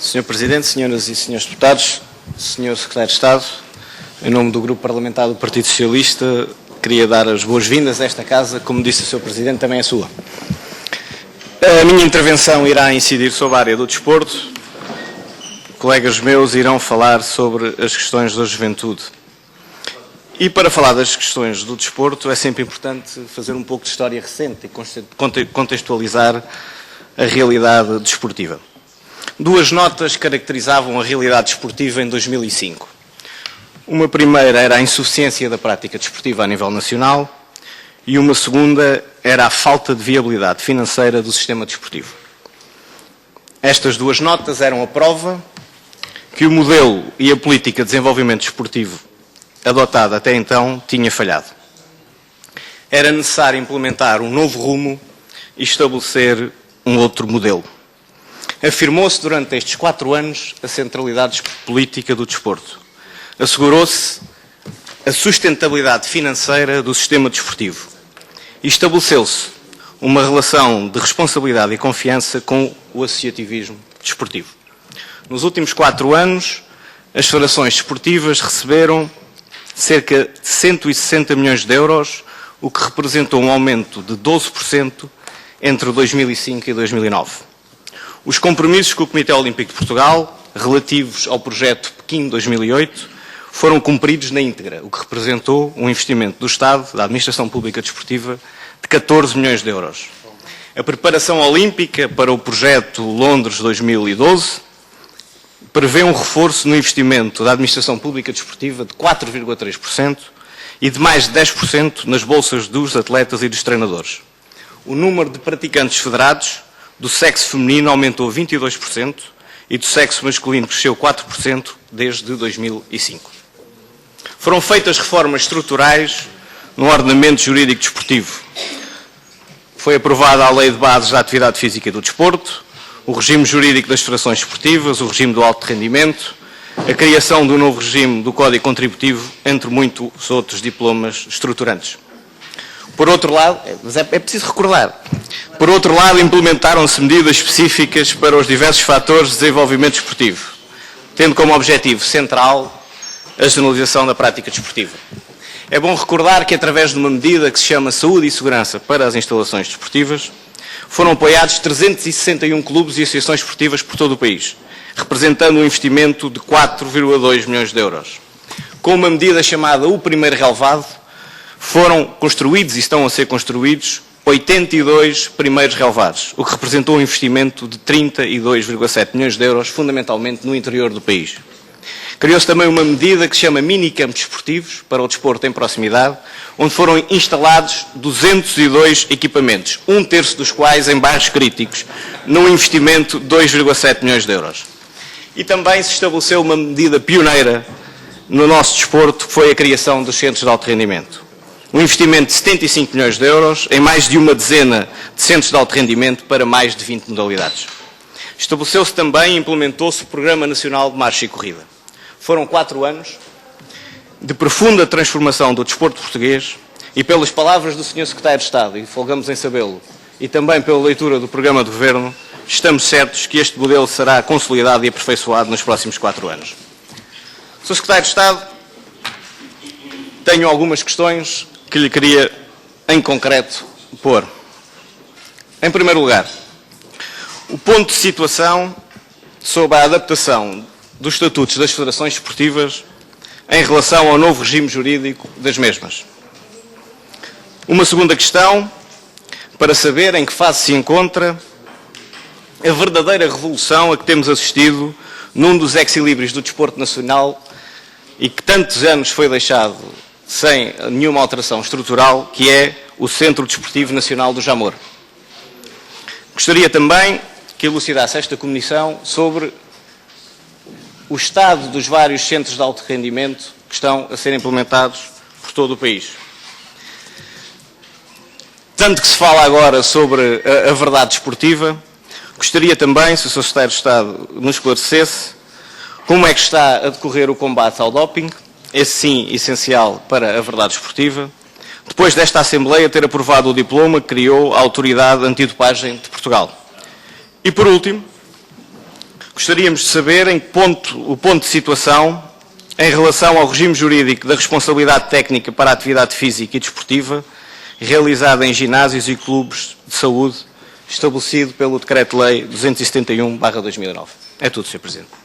Sr. Presidente, senhoras e senhores deputados, Sr. Secretário de Estado, em nome do Grupo Parlamentar do Partido Socialista, queria dar as boas-vindas a esta casa, como disse o Sr. Presidente, também é sua. A minha intervenção irá incidir sobre a área do desporto. Colegas meus irão falar sobre as questões da juventude. E para falar das questões do desporto é sempre importante fazer um pouco de história recente e contextualizar a realidade desportiva. Duas notas caracterizavam a realidade desportiva em 2005. Uma primeira era a insuficiência da prática desportiva a nível nacional e uma segunda era a falta de viabilidade financeira do sistema desportivo. Estas duas notas eram a prova que o modelo e a política de desenvolvimento desportivo adotada até então tinha falhado. Era necessário implementar um novo rumo e estabelecer um outro modelo. Afirmou-se durante estes 4 anos a centralidade política do desporto. Assegurou-se a sustentabilidade financeira do sistema desportivo. E estabeleceu-se uma relação de responsabilidade e confiança com o associativismo desportivo. Nos últimos 4 anos, as federações desportivas receberam cerca de 160 milhões de euros, o que representou um aumento de 12% entre 2005 e 2009. Os compromissos com o Comitê Olímpico de Portugal, relativos ao projeto Pequim 2008, foram cumpridos na íntegra, o que representou um investimento do Estado, da Administração Pública Desportiva, de 14 milhões de euros. A preparação olímpica para o projeto Londres 2012 prevê um reforço no investimento da Administração Pública Desportiva de 4,3% e de mais de 10% nas bolsas dos atletas e dos treinadores. O número de praticantes federados do sexo feminino aumentou 22% e do sexo masculino cresceu 4% desde 2005. Foram feitas reformas estruturais no ordenamento jurídico desportivo. Foi aprovada a Lei de Bases da Atividade Física e do Desporto, o regime jurídico das federações desportivas, o regime do alto rendimento, a criação do novo regime do Código Contributivo, entre muitos outros diplomas estruturantes. Por outro lado, é preciso recordar, por outro lado, implementaram-se medidas específicas para os diversos fatores de desenvolvimento desportivo, tendo como objetivo central a generalização da prática desportiva. É bom recordar que, através de uma medida que se chama Saúde e Segurança para as Instalações Desportivas, foram apoiados 361 clubes e associações esportivas por todo o país, representando um investimento de 4,2 milhões de euros. Com uma medida chamada O Primeiro Relevado, foram construídos e estão a ser construídos 82 primeiros relevados, o que representou um investimento de 32,7 milhões de euros, fundamentalmente no interior do país. Criou-se também uma medida que se chama Minicampos Desportivos para o desporto em proximidade, onde foram instalados 202 equipamentos, 1/3 dos quais em bairros críticos, num investimento de 2,7 milhões de euros. E também se estabeleceu uma medida pioneira no nosso desporto, que foi a criação dos centros de alto rendimento. Um investimento de 75 milhões de euros em mais de uma dezena de centros de alto rendimento para mais de 20 modalidades. Estabeleceu-se também e implementou-se o Programa Nacional de Marcha e Corrida. Foram 4 anos de profunda transformação do desporto português e, pelas palavras do Sr. Secretário de Estado, e folgamos em sabê-lo, e também pela leitura do programa de Governo, estamos certos que este modelo será consolidado e aperfeiçoado nos próximos 4 anos. Sr. Secretário de Estado, tenho algumas questões que lhe queria, em concreto, pôr. Em primeiro lugar, o ponto de situação sobre a adaptação dos estatutos das federações desportivas em relação ao novo regime jurídico das mesmas. Uma segunda questão, para saber em que fase se encontra a verdadeira revolução a que temos assistido num dos equilíbrios do desporto nacional e que tantos anos foi deixado sem nenhuma alteração estrutural, que é o Centro Desportivo Nacional do Jamor. Gostaria também que elucidasse esta comissão sobre o estado dos vários centros de alto rendimento que estão a ser implementados por todo o país. Tanto que se fala agora sobre a verdade desportiva, gostaria também, se o Sr. Secretário de Estado nos esclarecesse, como é que está a decorrer o combate ao doping, esse sim essencial para a verdade desportiva, depois desta Assembleia ter aprovado o diploma que criou a Autoridade Antidopagem de Portugal. E por último, Gostaríamos de saber o ponto de situação em relação ao regime jurídico da responsabilidade técnica para a atividade física e desportiva realizada em ginásios e clubes de saúde, estabelecido pelo Decreto-Lei 271/2009. É tudo, Sr. Presidente.